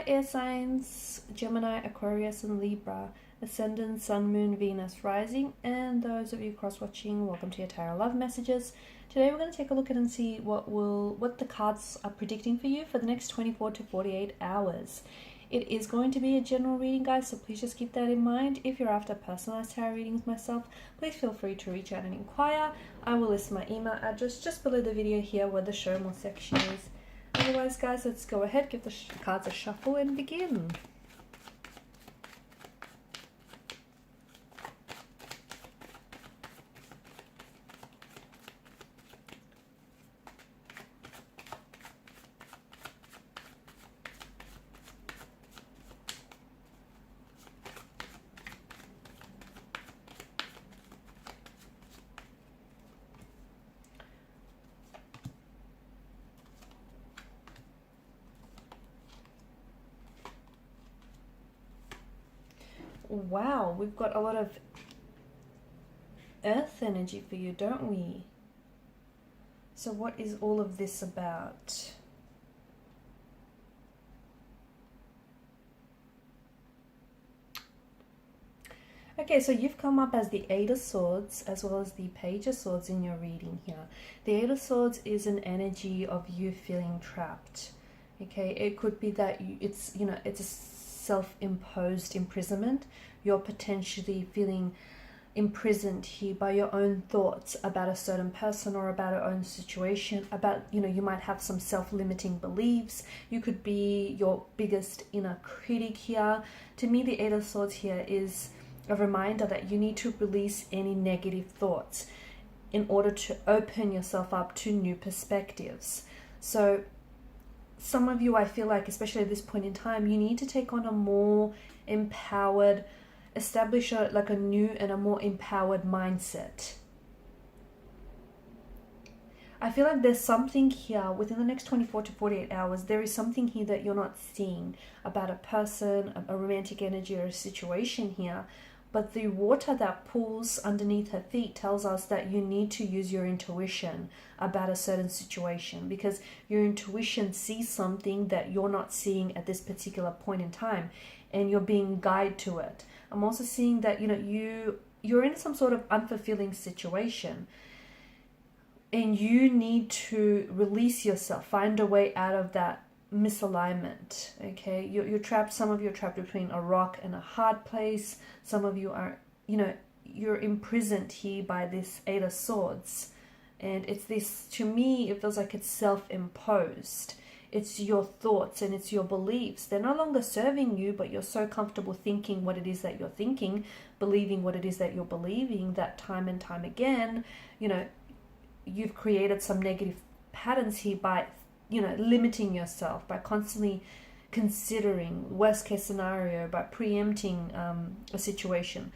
air signs, Gemini, Aquarius, and Libra, Ascendant, Sun, Moon, Venus, Rising, and those of you cross-watching, welcome to your tarot love messages. Today we're going to take a look at and see what the cards are predicting for you for the next 24 to 48 hours. It is going to be a general reading, guys, so please just keep that in mind. If you're after personalized tarot readings myself, please feel free to reach out and inquire. I will list my email address just below the video here where the show more section is. Otherwise, guys, let's go ahead, give the cards a shuffle and begin. Wow, we've got a lot of earth energy for you, don't we? So what is all of this about? Okay, so you've come up as the Eight of Swords as well as the Page of Swords in your reading here. The Eight of Swords is an energy of you feeling trapped. Okay, it could be that it's a self-imposed imprisonment. You're potentially feeling imprisoned here by your own thoughts about a certain person or about your own situation, about, you might have some self-limiting beliefs. You could be your biggest inner critic here. To me, the Eight of Swords here is a reminder that you need to release any negative thoughts in order to open yourself up to new perspectives. So some of you, I feel like, especially at this point in time, you need to take on a more empowered, establish a new and a more empowered mindset. I feel like there's something here within the next 24 to 48 hours. There is something here that you're not seeing about a person, a romantic energy, or a situation here. But the water that pools underneath her feet tells us that you need to use your intuition about a certain situation, because your intuition sees something that you're not seeing at this particular point in time, and you're being guided to it. I'm also seeing that you're in some sort of unfulfilling situation, and you need to release yourself, find a way out of that misalignment. Okay, you're trapped. Some of you are trapped between a rock and a hard place. Some of you are, you're imprisoned here by this Eight of Swords, and it's this, to me, it feels like it's self-imposed. It's your thoughts and it's your beliefs. They're no longer serving you, but you're so comfortable thinking what it is that you're thinking, believing what it is that you're believing, that time and time again, you've created some negative patterns here by limiting yourself, by constantly considering worst case scenario, by preempting a situation.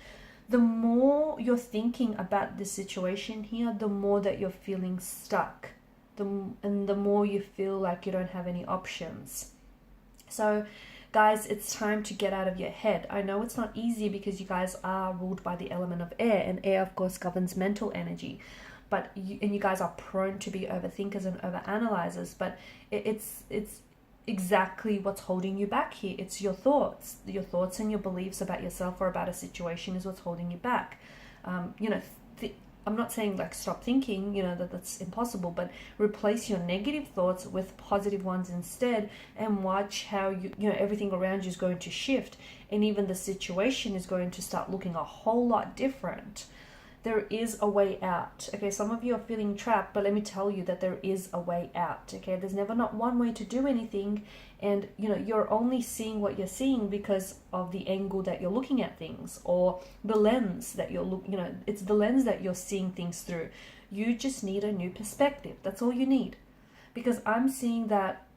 The more you're thinking about this situation here, the more that you're feeling stuck, and the more you feel like you don't have any options. So guys, it's time to get out of your head. I know it's not easy because you guys are ruled by the element of air, and air of course governs mental energy. But you guys are prone to be overthinkers and overanalyzers, but it's exactly what's holding you back here. It's your thoughts and your beliefs about yourself or about a situation is what's holding you back. I'm not saying like stop thinking, that's impossible, but replace your negative thoughts with positive ones instead, and watch how everything around you is going to shift, and even the situation is going to start looking a whole lot different. There is a way out. Okay, some of you are feeling trapped, but let me tell you that there is a way out. Okay, there's never not one way to do anything, and you're only seeing what you're seeing because of the angle that you're looking at things, or the lens that you're it's the lens that you're seeing things through. You just need a new perspective. That's all you need, because I'm seeing that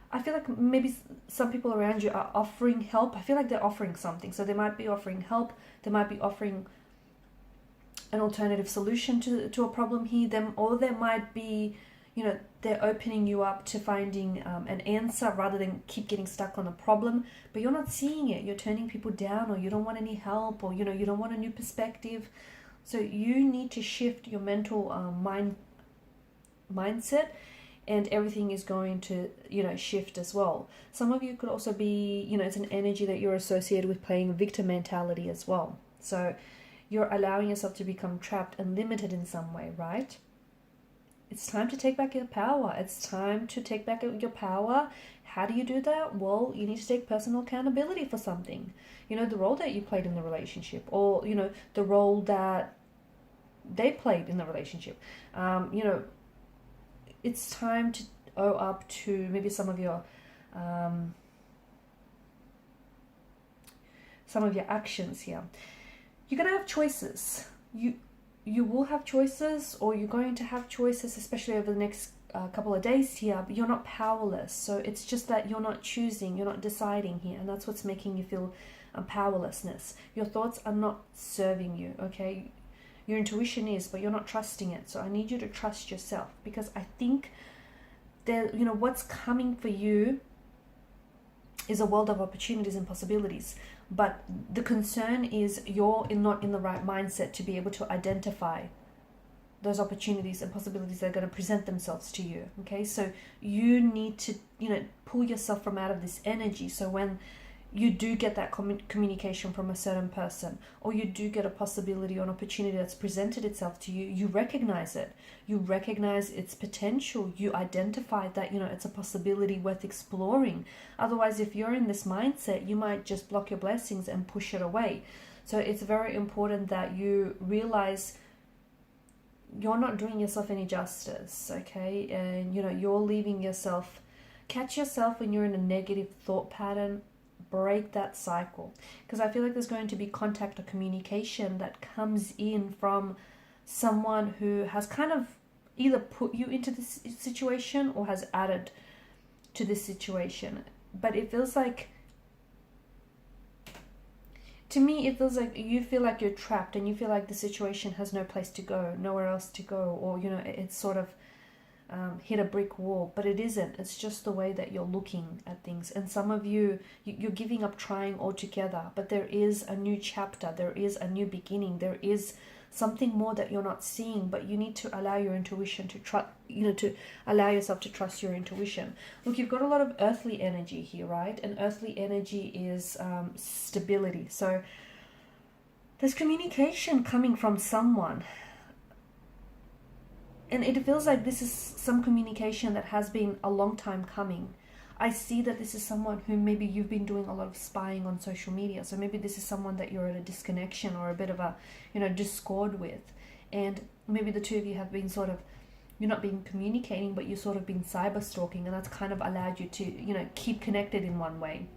I feel like maybe some people around you are offering help. I feel like they're offering something. So they might be offering help. They might be offering an alternative solution to a problem here. Or there might be, they're opening you up to finding an answer rather than keep getting stuck on a problem. But you're not seeing it. You're turning people down, or you don't want any help, or, you don't want a new perspective. So you need to shift your mental mindset and everything is going to, you know, shift as well. Some of you could also be, you know, it's an energy that you're associated with playing victim mentality as well. So you're allowing yourself to become trapped and limited in some way, right? It's time to take back your power. It's time to take back your power. How do you do that? Well, you need to take personal accountability for something. You know, the role that you played in the relationship, or, you know, the role that they played in the relationship. You know, it's time to owe up to maybe some of your actions here. You're going to have choices. You will have choices, or you're going to have choices, especially over the next couple of days here, but you're not powerless. So it's just that you're not choosing, you're not deciding here, and that's what's making you feel powerlessness. Your thoughts are not serving you, okay? Your intuition is, but you're not trusting it. So I need you to trust yourself, because I think that, you know, what's coming for you is a world of opportunities and possibilities. But the concern is you're not in the right mindset to be able to identify those opportunities and possibilities that are going to present themselves to you. Okay, so you need to, you know, pull yourself from out of this energy. So when you do get that communication from a certain person, or you do get a possibility or an opportunity that's presented itself to you, you recognize it. You recognize its potential. You identify that, you know, it's a possibility worth exploring. Otherwise, if you're in this mindset, you might just block your blessings and push it away. So it's very important that you realize you're not doing yourself any justice, okay? And, you know, you're leaving yourself, catch yourself when you're in a negative thought pattern, break that cycle. Because I feel like there's going to be contact or communication that comes in from someone who has kind of either put you into this situation or has added to this situation. But it feels like, to me, it feels like you feel like you're trapped, and you feel like the situation has no place to go, nowhere else to go, or, you know, it's sort of hit a brick wall. But it isn't. It's just the way that you're looking at things. And some of you, you're giving up trying altogether. But there is a new chapter. There is a new beginning. There is something more that you're not seeing. But you need to allow your intuition to trust. You know, to allow yourself to trust your intuition. Look, you've got a lot of earthly energy here, right? And earthly energy is stability. So there's communication coming from someone. And it feels like this is some communication that has been a long time coming. I see that this is someone who maybe you've been doing a lot of spying on social media. So maybe this is someone that you're at a disconnection or a bit of a, you know, discord with. And maybe the two of you have been sort of, you're not been communicating, but you've sort of been cyber stalking. And that's kind of allowed you to, you know, keep connected in one way.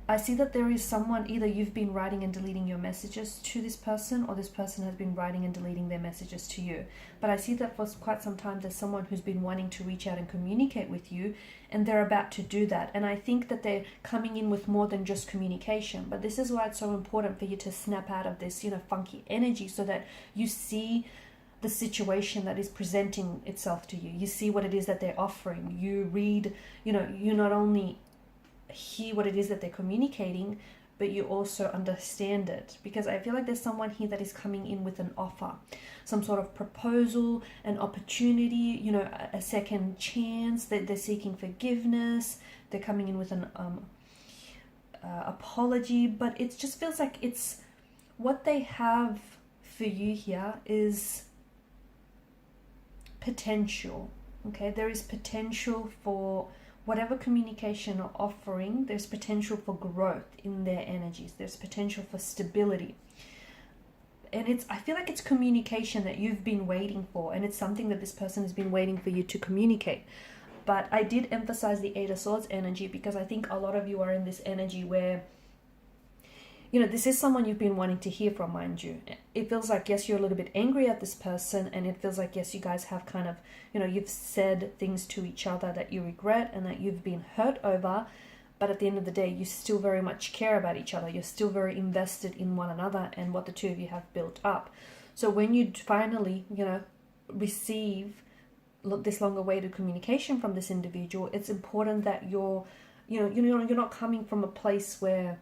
I see that there is someone, either you've been writing and deleting your messages to this person, or this person has been writing and deleting their messages to you. But I see that for quite some time there's someone who's been wanting to reach out and communicate with you, and they're about to do that. And I think that they're coming in with more than just communication. But this is why it's so important for you to snap out of this, you know, funky energy, so that you see the situation that is presenting itself to you. You see what it is that they're offering. You read, you know, you not only hear what it is that they're communicating, but you also understand it. Because I feel like there's someone here that is coming in with an offer, some sort of proposal, an opportunity, you know, a second chance. They're seeking forgiveness. They're coming in with an apology. But it just feels like it's what they have for you here is potential. Okay, there is potential for whatever communication or offering. There's potential for growth in their energies. There's potential for stability. And I feel like it's communication that you've been waiting for, and it's something that this person has been waiting for you to communicate. But I did emphasize the Eight of Swords energy, because I think a lot of you are in this energy where, you know, this is someone you've been wanting to hear from, mind you. It feels like, yes, you're a little bit angry at this person, and it feels like, yes, you guys have kind of, you know, you've said things to each other that you regret and that you've been hurt over, but at the end of the day, you still very much care about each other. You're still very invested in one another and what the two of you have built up. So when you finally, you know, receive this long awaited communication from this individual, it's important that you're not coming from a place where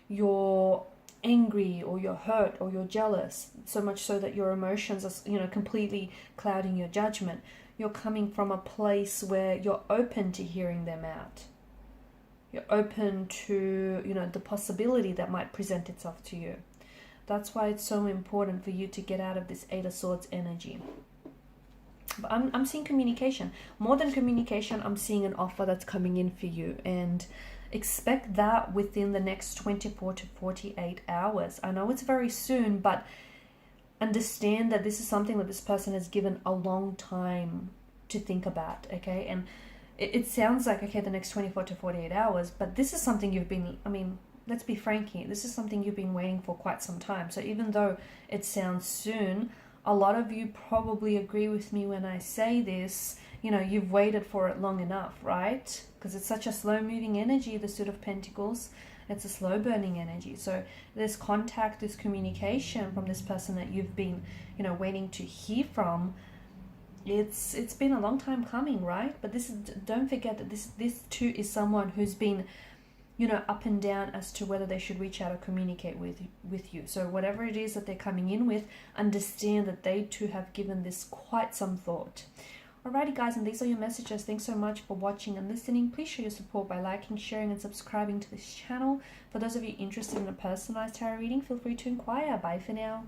you're angry or you're hurt or you're jealous, so much so that your emotions are, you know, completely clouding your judgment. you're coming from a place where you're open to hearing them out. You're open to, you know, the possibility that might present itself to you. That's why it's so important for you to get out of this Eight of Swords energy. But I'm seeing communication. More than communication, I'm seeing an offer that's coming in for you. And expect that within the next 24 to 48 hours. I know it's very soon, but understand that this is something that this person has given a long time to think about, okay? And it sounds like, okay, the next 24 to 48 hours, but this is something you've been, I mean, let's be frank here, this is something you've been waiting for quite some time. So even though it sounds soon, a lot of you probably agree with me when I say this, you know, you've waited for it long enough, right? Because it's such a slow-moving energy, the Suit of Pentacles. It's a slow-burning energy. So there's contact, there's communication from this person that you've been, you know, waiting to hear from. It's been a long time coming, right? But this is, don't forget that this too is someone who's been, you know, up and down as to whether they should reach out or communicate with you. So whatever it is that they're coming in with, understand that they too have given this quite some thought. Alrighty guys, and these are your messages. Thanks so much for watching and listening. Please show your support by liking, sharing and subscribing to this channel. For those of you interested in a personalized tarot reading, feel free to inquire. Bye for now.